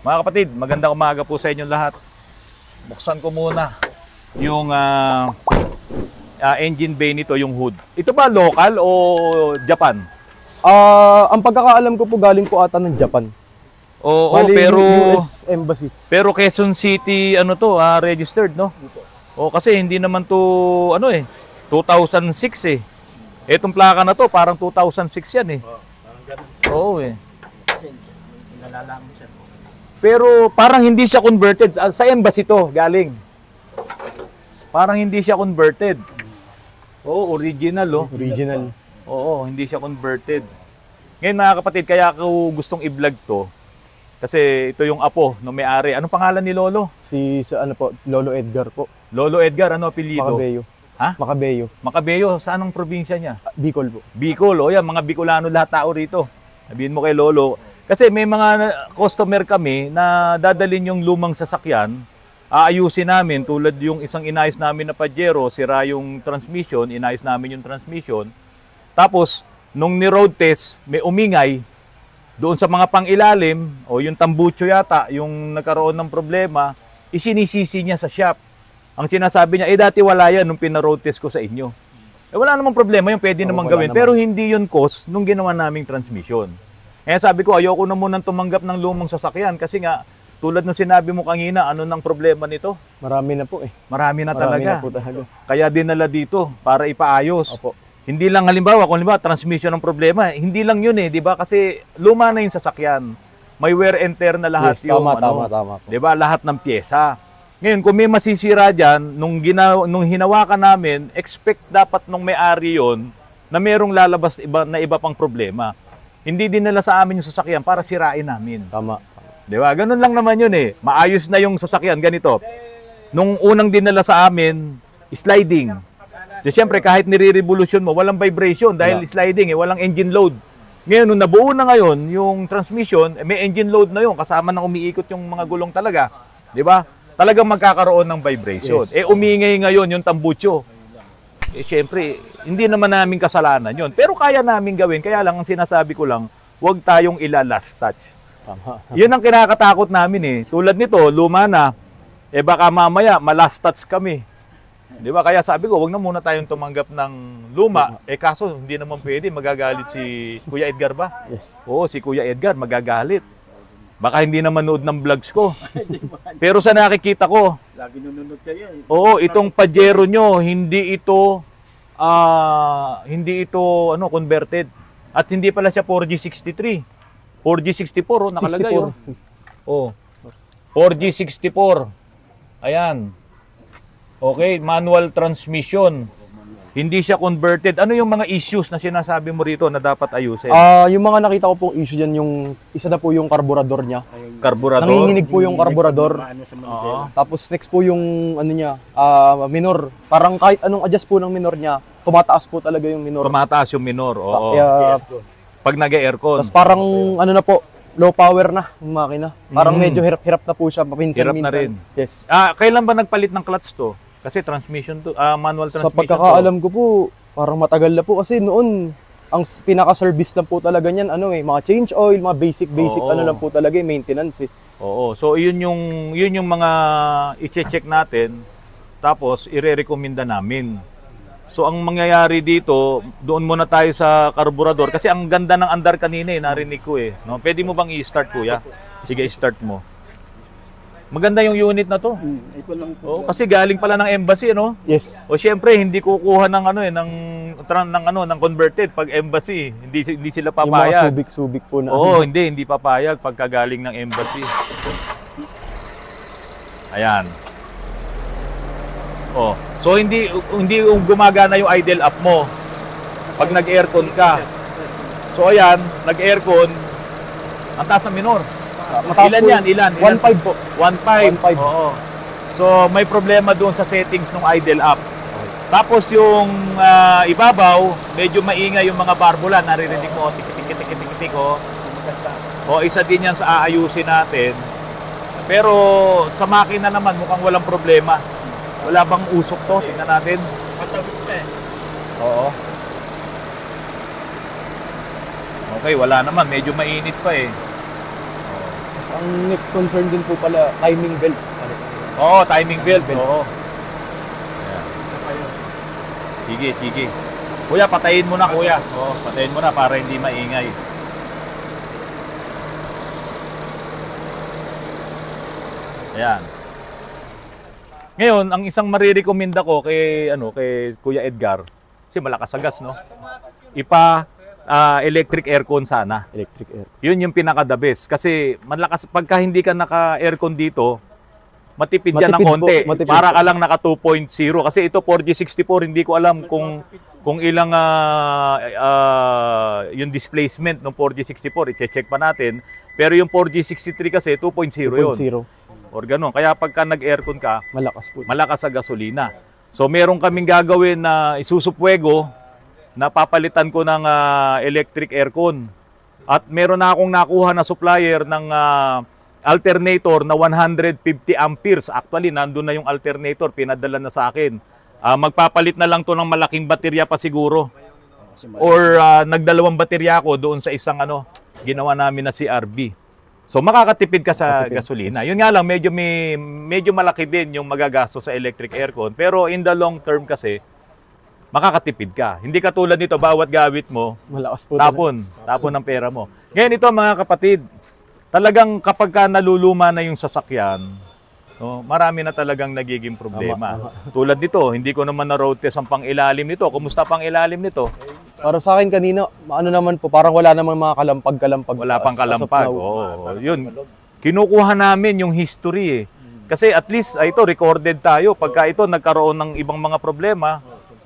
Mga kapatid, magandang umaga po sa inyong lahat. Buksan ko muna yung engine bay nito, yung hood. Ito ba local o Japan? Ang pagkakaalam ko po galing po ata ng Japan. Oo, Bali, pero US Embassy. pero Quezon City ano to, registered, no? O kasi hindi naman to 2006 eh. Etong plaka na to parang 2006 yan eh. Oo eh. Pero parang hindi siya converted. Sa embassy to galing. Parang hindi siya converted. Oo, original oh. Original. Oo, hindi siya converted. Ngayon mga kapatid, kaya ako gustong i-vlog to. Kasi ito yung apo no may-ari. Anong pangalan ni Lolo? Ano po, Lolo Edgar po. Lolo Edgar, ano apelyido? Makabeyo. Ha? Makabeyo. Makabeyo, saan ang probinsya niya? Bicol po. Bicol, o yan, mga Bicolano lahat tao rito. Sabihin mo kay Lolo. Kasi may mga customer kami na dadalhin yung lumang sasakyan, aayusin namin tulad yung isang inayos namin na Pajero, sira yung transmission, inayos namin yung transmission. Tapos, nung ni-road test, may umingay doon sa mga pangilalim, o yung tambucho yata, yung nagkaroon ng problema, isinisisi niya sa shop. Ang sinasabi niya, dati wala yan nung pina-road test ko sa inyo. Wala namang problema, yung pwede namang gawin. Naman. Pero hindi yun cause nung ginawa naming transmission. Kaya sabi ko, ayoko na munang tumanggap ng lumang sasakyan kasi nga, tulad ng sinabi mo kanina, ano nang problema nito? Marami na po eh. Marami na talaga. Po talaga. Kaya dinala dito para ipaayos. Opo. Hindi lang halimbawa, kung halimbawa, transmission ng problema, hindi lang yun eh, di ba? Kasi luma na yung sasakyan. May wear and tear na lahat yes, yung tama. Di ba? Lahat ng pyesa. Ngayon, kung may masisira dyan, nung hinawakan namin, expect dapat nung may-ari yun na merong lalabas iba pang problema. Hindi dinala sa amin yung sasakyan para sirain namin. Tama. Di ba? Ganun lang naman yun eh. Maayos na yung sasakyan. Ganito. Nung unang dinala sa amin, sliding. So, siyempre, kahit nire-revolution mo, walang vibration dahil sliding eh. Walang engine load. Ngayon, nung nabuo na ngayon, yung transmission, may engine load na yun. Kasama ng umiikot yung mga gulong talaga. Di ba? Talagang magkakaroon ng vibration. Yes. Umingay ngayon yung tambucho. Siyempre, hindi naman namin kasalanan yun. Pero kaya namin gawin. Kaya lang, ang sinasabi ko lang, huwag tayong ila-last touch. Tama. Yun ang kinakatakot namin eh. Tulad nito, luma na, baka mamaya, ma-last touch kami. Di ba? Kaya sabi ko, huwag na muna tayong tumanggap ng luma. Kaso, hindi naman pwede. Magagalit si Kuya Edgar ba? Yes. Oo, si Kuya Edgar, magagalit. Baka hindi na manood ng vlogs ko. Pero sa nakikita ko, lagi nununod siya yan. oo, itong Pajero nyo, hindi ito converted. At hindi pala siya 4G63. 4G64, nakalagay yun. Oh. 4G64. Ayan. Okay, manual transmission. Hindi siya converted. Ano yung mga issues na sinasabi mo rito na dapat ayusin? Yung mga nakita ko pong issue dyan, yung isa na po yung carburetor niya. Carburetor? Nanginginig po yung carburetor. Tapos next po yung minor. Parang kahit anong adjust po ng minor niya, tumataas po talaga yung minor. Tumataas yung minor, oo. Kaya, pag nag-aircon. tapos parang na po, low power na yung makina. Parang medyo hirap na po siya. Hirap na rin. Yes. Kailan ba nagpalit ng clutch to? Kasi transmission to, manual transmission. Sa pagkakaalam ko po, parang matagal na po kasi noon ang pinaka-service lang po talaga niyan mga change oil, mga basic lang po talaga maintenance eh. Oo. So yun yung mga i-check natin tapos ire-recommenda namin. So ang mangyayari dito, doon muna tayo sa carburetor kasi ang ganda ng andar kanina narinig ko eh, no? Pwede mo bang i-start kuya? Sige, i-start mo. Maganda yung unit na to. Ito lang po. Oo, kasi galing pala ng embassy, no? Yes. O syempre hindi kukuha ng ng converted pag embassy, hindi sila Yung mga papayag. subik-subik po na. Oo, hindi papayag pagka galing ng embassy. Ayan. Oh, so hindi gumagana yung idle up mo pag nag-aircon ka. So ayan, nag-aircon, ang taas ng minor. Ilan yan? Ilan? 1.5 po. 1.5. Oo. So may problema doon sa settings ng idle up. Tapos yung ibabaw, medyo maingay yung mga barbula. Naririnig mo, tik-tik-tik-tik-tik. O isa din yan sa aayusin natin. Pero sa makina naman, mukhang walang problema. Wala bang usok to? Tingnan natin. Oo. Okay, wala naman. Medyo mainit pa eh. ang next concern din po pala, timing belt. Oo, timing belt. Oo. Ayan. Sige, sige. Kuya, patayin mo na, kuya. Oo, patayin mo na para hindi maingay. Ayan. Ngayon, ang isang marirekomenda ko kay Kuya Edgar, kasi malakas sa gas, no? Electric aircon sana. Electric air. Yun yung pinaka-the best. Kasi malakas, pagka hindi ka naka-aircon dito, matipid yan ng Matipid po, konti. matipid Para po. ka lang naka 2.0. Kasi ito 4G64, hindi ko alam kung ilang yung displacement ng 4G64. I-check pa natin. Pero yung 4G63 kasi 2.0 yun. 2.0. Or ganun. Kaya pagka nag-aircon ka, Malakas po. malakas sa gasolina. So meron kaming gagawin na isusupwego na papalitan ko ng electric aircon. At meron na akong nakuha na supplier ng alternator na 150 amperes. Actually, nandun na yung alternator, pinadala na sa akin. Magpapalit na lang to ng malaking baterya pa siguro. Or nagdalawang baterya ako doon sa isang ginawa namin na CRV. So makakatipid ka sa gasolina. Yun nga lang, medyo malaki din yung magagasto sa electric aircon. Pero in the long term kasi, makakatipid ka. Hindi katulad nito, bawat gamit mo, Malakas po. tapon ng pera mo. Ngayon ito mga kapatid, talagang kapag ka naluluma na yung sasakyan, no, marami na talagang nagiging problema. Tulad nito, hindi ko naman na-road test ang pang-ilalim nito. Kumusta pang-ilalim nito? Para sa akin kanina, naman po, parang wala namang mga kalampag-kalampag. Wala pang as of kalampag. now. Oo, yun. Kinukuha namin yung history eh. Kasi at least ito, recorded tayo. Pagka ito nagkaroon ng ibang mga problema,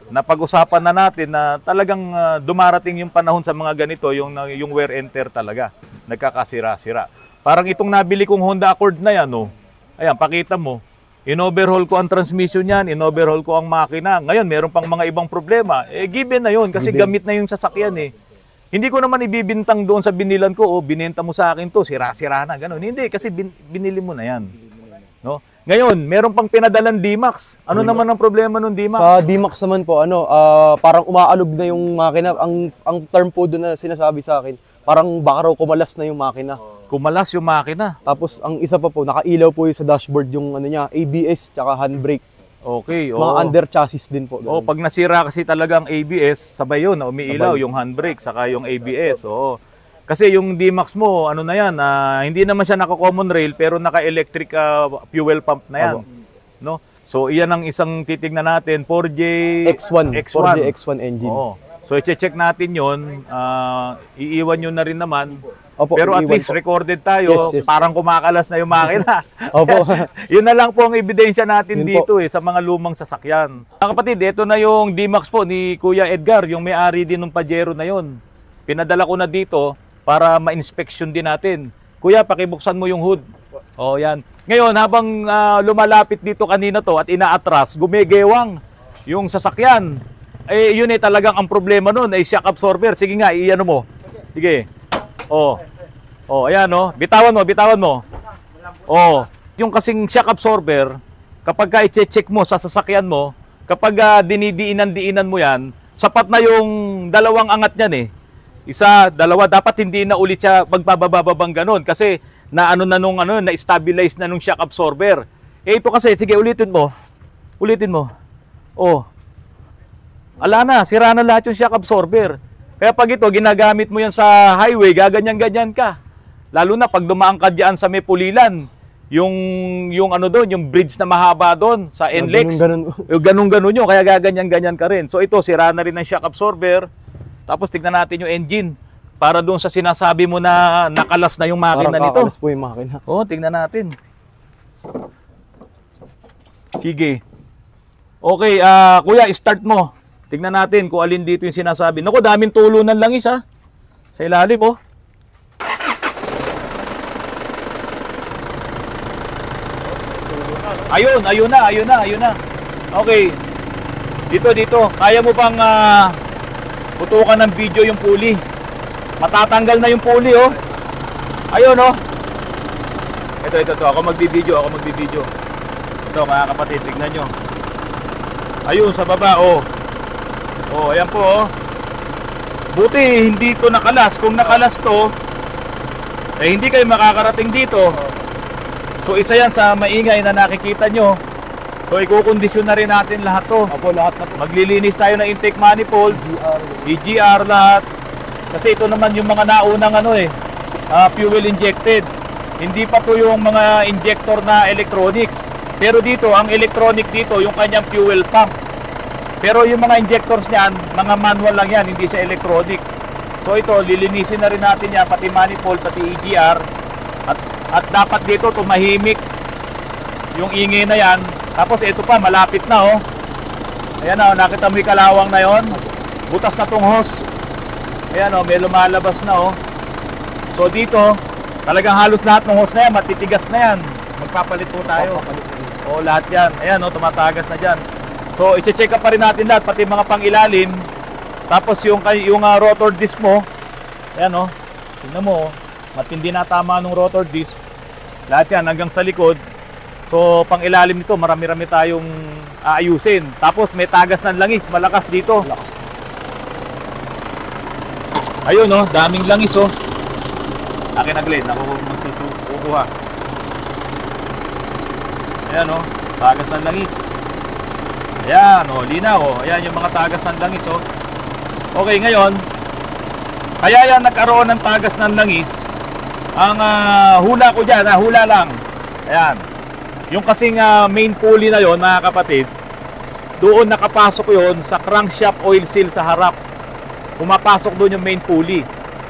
na pag-usapan na natin na talagang dumarating yung panahon sa mga ganito, yung wear and tear talaga. Nagkakasira-sira. Parang itong nabili kong Honda Accord na yan, oh. Ayan, pakita mo. In-overhaul ko ang transmission yan, in-overhaul ko ang makina. Ngayon, meron pang mga ibang problema. Given na yun kasi gamit na yung sasakyan eh. Hindi ko naman ibibintang doon sa binilan ko, binenta mo sa akin to, sira-sira na, ganun. Hindi, kasi binili mo na yan. No? Ngayon, meron pang pinadalang D-Max. Ano naman ang problema ng D-Max? Sa D-Max naman po, parang umaalog na yung makina. Ang term po doon na sinasabi sa akin, parang baka raw kumalas na yung makina. Kumalas yung makina. Tapos ang isa pa po, nakailaw po yung sa dashboard yung ABS tsaka handbrake. Okay, Mga under chassis din po. Oh, pag nasira kasi talagang ABS, sabay yun, na umiilaw yung handbrake saka yung ABS. Oo. Kasi yung D-Max mo, ano na yan, hindi naman siya naka-common rail pero naka-electric fuel pump na yan. No? So iyan ang isang titignan natin, 4J X1, 4J X1 engine. Oo. So i-check natin yun, iiwan nyo na rin naman. Opo, Pero at iiwan least po. recorded tayo, Yes. parang kumakalas na yung makina. Opo. Yun na lang po ang ebidensya natin Yun dito sa mga lumang sasakyan. Mga kapatid, ito na yung D-Max po ni Kuya Edgar, yung may-ari din ng Pajero na yun. Pinadala ko na dito para ma-inspection din natin. Kuya, pakibuksan mo yung hood. O yan. Ngayon, habang lumalapit dito kanina to at inaatras, gumegewang yung sasakyan. Yun talagang ang problema nun ay shock absorber. Sige nga, iano mo. Sige. Ayan bitawan mo. Yung kasing shock absorber, kapag ka i-check mo sa sasakyan mo, kapag dinidiinan-diinan mo yan, sapat na yung dalawang angat niyan eh. Isa, dalawa, dapat hindi na ulit siya magbabababang ganun kasi na-stabilize na nung shock absorber. Ito kasi, sige, ulitin mo. Ala na, sira na lahat yung shock absorber. Kaya pag ito, ginagamit mo yan sa highway, gaganyan-ganyan ka. Lalo na pag dumaan ka dyan sa may pulilan, yung bridge na mahaba doon sa NLEX. Ganun-ganun yun, kaya gaganyan-ganyan ka rin. So ito, sira na rin ang shock absorber. Tapos tignan natin yung engine para doon sa sinasabi mo na nakalas na yung makina nito. Nakalas po yung makina. Tignan natin. Sige. Okay, kuya, start mo. Tignan natin kung alin dito yung sinasabi. Naku, daming tulunan lang isa. Sa ilalim, Ayun na. Okay. Dito. Kaya mo bang putukan ng video yung pulley? Matatanggal na yung pulley, Ayun, Ito. Ako magbibideo. Ito, mga kapatid, tignan nyo. Ayun, sa baba, ayan po, Buti, hindi to nakalas. Kung nakalas to, eh hindi kayo makakarating dito. So isa yan sa maingay na nakikita nyo. So ikukondisyon na rin natin lahat to. Opo, lahat na po. Maglilinis tayo ng intake manifold, GR. EGR lahat. Kasi ito naman yung mga naunang fuel injected. Hindi pa po yung mga injector na electronics. Pero dito, ang electronic dito, yung kanyang fuel pump. Pero yung mga injectors niyan, mga manual lang yan, hindi siya electronic. So ito, lilinisin na rin natin yan, pati manifold, pati EGR. At dapat dito, tumahimik yung ingay na yan. Tapos ito pa, malapit na oh. Ayan oh, nakita mo yung kalawang na yon. Butas na tong hose. Ayan oh, may lumalabas na oh. So dito, talagang halos lahat ng hose na yan, matitigas na yan. Magpapalit po tayo. O lahat yan. Ayan oh, tumatagas na dyan. So i-check up pa rin natin lahat, pati mga pangilalim. Tapos yung rotor disc mo. Ayan oh, tingnan mo oh. Matindi na tama ng rotor disc. Lahat yan hanggang sa likod. So, pang ilalim nito, marami-rami tayong aayusin. Tapos, may tagas ng langis. Malakas dito. Lakas. Ayun, oh. Daming langis, oh. Akin na, Glenn. Ako magsusukuha. Ayan, oh. Tagas ng langis. Ayan, oh. Linaw, oh. Ayan yung mga tagas ng langis, oh. Okay, ngayon. Kaya yan nagkaroon ng tagas ng langis. Ang hula ko dyan, hula lang. Ayan. Yung kasing main pulley na yon, mga kapatid, doon nakapasok yon sa crankshaft oil seal sa harap. Pumapasok doon yung main pulley.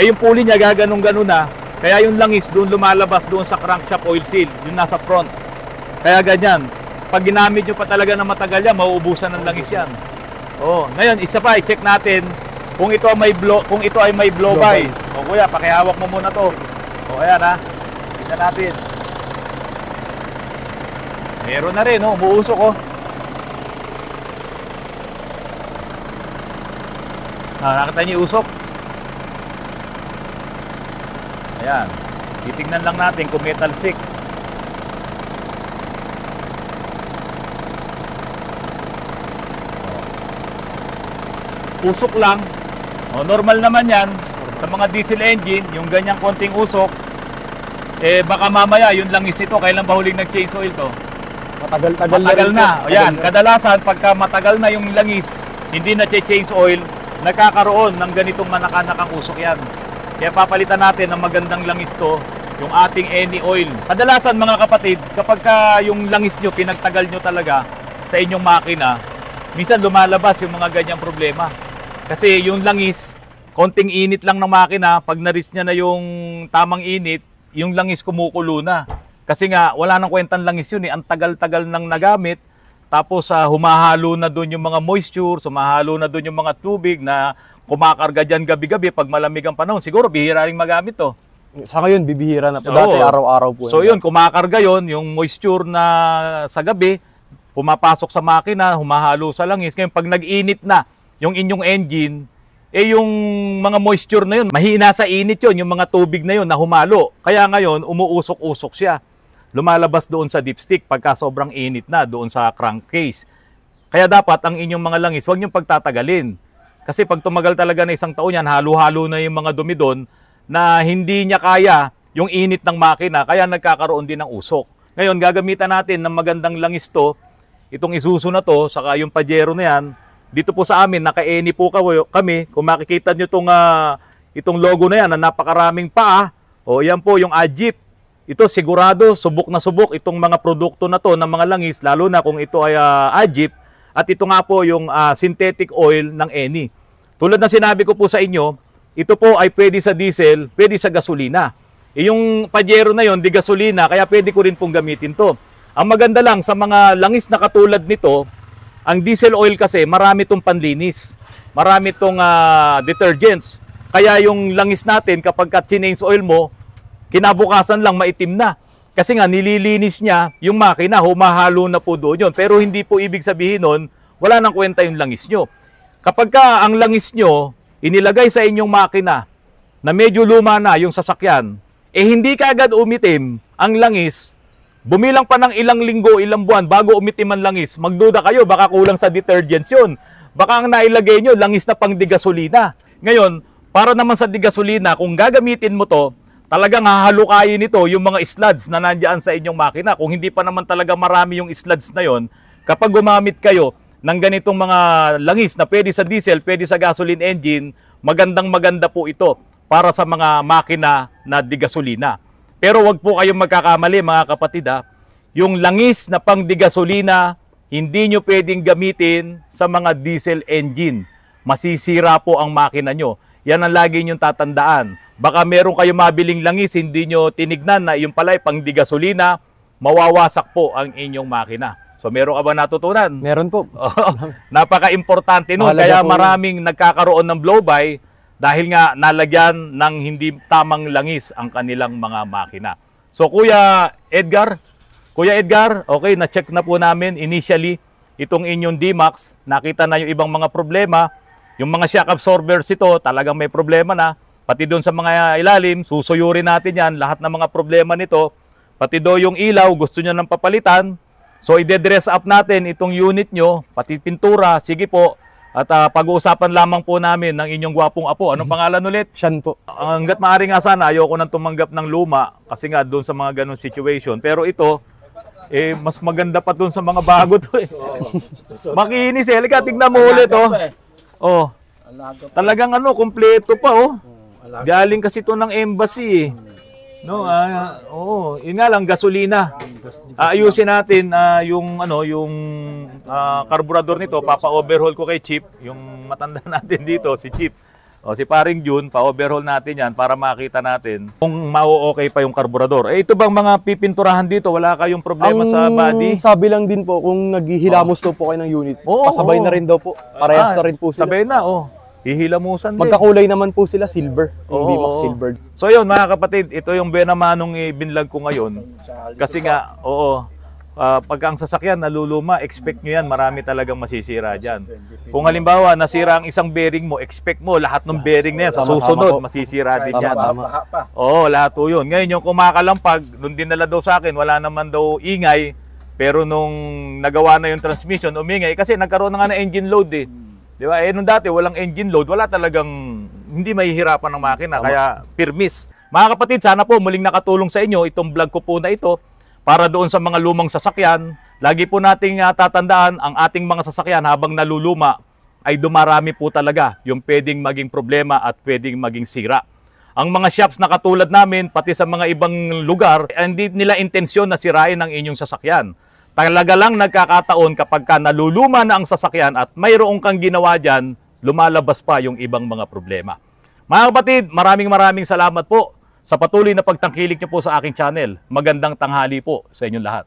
Eh yung pulley niya gaganong-ganon na, kaya yung langis doon lumalabas doon sa crankshaft oil seal, yung nasa front. Kaya ganyan. Pag ginamit nyo pa talaga na matagal yan, mauubusan ng langis yan. Oh, ngayon isa pa i-check natin kung ito ay may blow by. O kuya, pakihawak mo muna to. O ayan ha. Tingnan natin. Meron na rin, oh, umuusok oh. Nakita niyo yung usok? Ayan. Titignan lang natin kung metal sick. Usok lang. Oh, normal naman yan. Sa mga diesel engine, yung ganyang konting usok, eh baka mamaya yung langis ito, kailan ba huling nag-change oil to? Matagal na. O yan, kadalasan pagka matagal na yung langis, hindi na change oil, nagkakaroon ng ganitong manakanakang usok yan. Kaya papalitan natin ng magandang langis to, yung ating any oil. Kadalasan mga kapatid, kapag yung langis nyo, pinagtagal nyo talaga sa inyong makina, minsan lumalabas yung mga ganyang problema. Kasi yung langis, konting init lang ng makina, pag na-reach niya na yung tamang init, yung langis kumukulo na. Kasi nga, wala nang kwentang langis yun eh. Ang tagal-tagal nang nagamit. Tapos humahalo na doon yung mga moisture, humahalo na doon yung mga tubig na kumakarga dyan gabi-gabi pag malamig ang panahon. Siguro bihira rin magamit to. Sa ngayon, bibihira na po. Dati araw-araw po. So yun, kumakarga yun, yung moisture na sa gabi, pumapasok sa makina, humahalo sa langis. Ngayon, pag nag-init na yung inyong engine, eh yung mga moisture na yun, mahina sa init yun, yung mga tubig na yun na humalo. Kaya ngayon, umuusok-usok siya. Lumalabas doon sa dipstick pagka sobrang init na doon sa crankcase. Kaya dapat ang inyong mga langis, huwag niyong pagtatagalin. Kasi pag tumagal talaga na isang taon yan, halo-halo na yung mga dumi doon na hindi niya kaya yung init ng makina, kaya nagkakaroon din ng usok. Ngayon, gagamitan natin ng magandang langis to, itong Isuzu na to, saka yung Pajero na yan. Dito po sa amin, naka-eni po kami. Kung makikita nyo itong logo na yan, na napakaraming paa, o yan po yung Ajip. Ito sigurado, subok na subok itong mga produkto na to ng mga langis, lalo na kung ito ay Ajip. At ito nga po yung synthetic oil ng Eni. Tulad na sinabi ko po sa inyo, ito po ay pwede sa diesel, pwede sa gasolina. Yung Pajero na yon, di gasolina, kaya pwede ko rin pong gamitin to. Ang maganda lang sa mga langis na katulad nito, ang diesel oil kasi marami itong panlinis. Marami itong detergents. Kaya yung langis natin kapag change oil mo, kinabukasan lang maitim na. Kasi nga nililinis niya yung makina, humahalo na po doon yun. Pero hindi po ibig sabihin nun, wala nang kwenta yung langis nyo. Kapag ang langis nyo, inilagay sa inyong makina na medyo luma na yung sasakyan, eh hindi kaagad umitim ang langis, bumilang pa ng ilang linggo, ilang buwan bago umitim ang langis, magduda kayo, baka kulang sa detergents yun. Baka ang nailagay nyo, langis na pang digasolina. Ngayon, para naman sa digasolina, kung gagamitin mo to, talagang hahalukayin nito yung mga sludge na nandiyan sa inyong makina. Kung hindi pa naman talaga marami yung sludge na yon, kapag gumamit kayo ng ganitong mga langis na pwede sa diesel, pwede sa gasoline engine, maganda po ito para sa mga makina na digasolina. Pero wag po kayong magkakamali mga kapatid ha. Yung langis na pang digasolina, hindi nyo pwedeng gamitin sa mga diesel engine. Masisira po ang makina nyo. Yan ang lagi nyong tatandaan. Baka meron kayo mabiling langis, hindi nyo tinignan na yung pala'y pang digasolina, mawawasak po ang inyong makina. So meron ka ba natutunan? Meron po. Napaka-importante nun. Mahalaga Kaya po yun. maraming nagkakaroon ng blow-by dahil nga nalagyan ng hindi tamang langis ang kanilang mga makina. So Kuya Edgar, okay, na-check na po namin initially itong inyong D-Max. Nakita na yung ibang mga problema. Yung mga shock absorbers ito, talagang may problema na. Pati doon sa mga ilalim, susuyurin natin yan. Lahat ng mga problema nito. Pati doon yung ilaw, gusto nyo ng papalitan. So, i-dress up natin itong unit nyo, pati pintura. Sige po. At pag-uusapan lamang po namin ng inyong gwapong apo. Anong pangalan ulit? Siyan po. Hanggat maaari nga sana, ayoko nang tumanggap ng luma kasi nga doon sa mga ganong situation. Pero ito, mas maganda pa doon sa mga bago to eh. Makinis eh. Halika, tignan mo ulit oh. Oh. Talagang kumpleto pa oh. Galing kasi to ng embassy eh. No, yun nga lang gasolina. Ayusin natin yung karburador nito, papa-overhaul ko kay Chip, yung matanda natin dito si Chip. O si Paring June, pa-overhaul natin yan para makita natin kung mau-okay pa yung karburador. Ito bang mga pipinturahan dito? Wala kayong problema sa body? Sabi lang din po, kung naghihilamos daw po kayo ng unit, pasabay na rin daw po. Parehas na rin po sila. Sabay na, hihilamusan din. Magkakulay naman po sila, silver. Yung D-Max silver. So yun mga kapatid, ito yung benamanong ibinlag ko ngayon. Kasi nga, pag ang sasakyan naluluma, expect nyo yan, marami talagang masisira dyan. Kung halimbawa, nasira ang isang bearing mo, expect mo, lahat ng bearing na yan, sa susunod, masisira din yan. Lahat po yun. Ngayon, yung kumakalampag, nung dinala daw sa akin, wala naman daw ingay, pero nung nagawa na yung transmission, umingay, kasi nagkaroon na nga ng engine load eh. Di ba? Nung dati, walang engine load, wala talagang, hindi mahihirapan ng makina, kaya pirmis. Mga kapatid, sana po muling nakatulong sa inyo itong vlog ko po na ito para doon sa mga lumang sasakyan. Lagi po nating tatandaan, ang ating mga sasakyan habang naluluma ay dumarami po talaga yung pwedeng maging problema at pwedeng maging sira. Ang mga shops na katulad namin, pati sa mga ibang lugar, hindi nila intensyon na sirain ang inyong sasakyan. Talaga lang nagkakataon kapag naluluma na ang sasakyan at mayroong kang ginawa dyan, lumalabas pa yung ibang mga problema. Mga kapatid, maraming salamat po sa patuloy na pagtangkilik niyo po sa aking channel. Magandang tanghali po sa inyong lahat.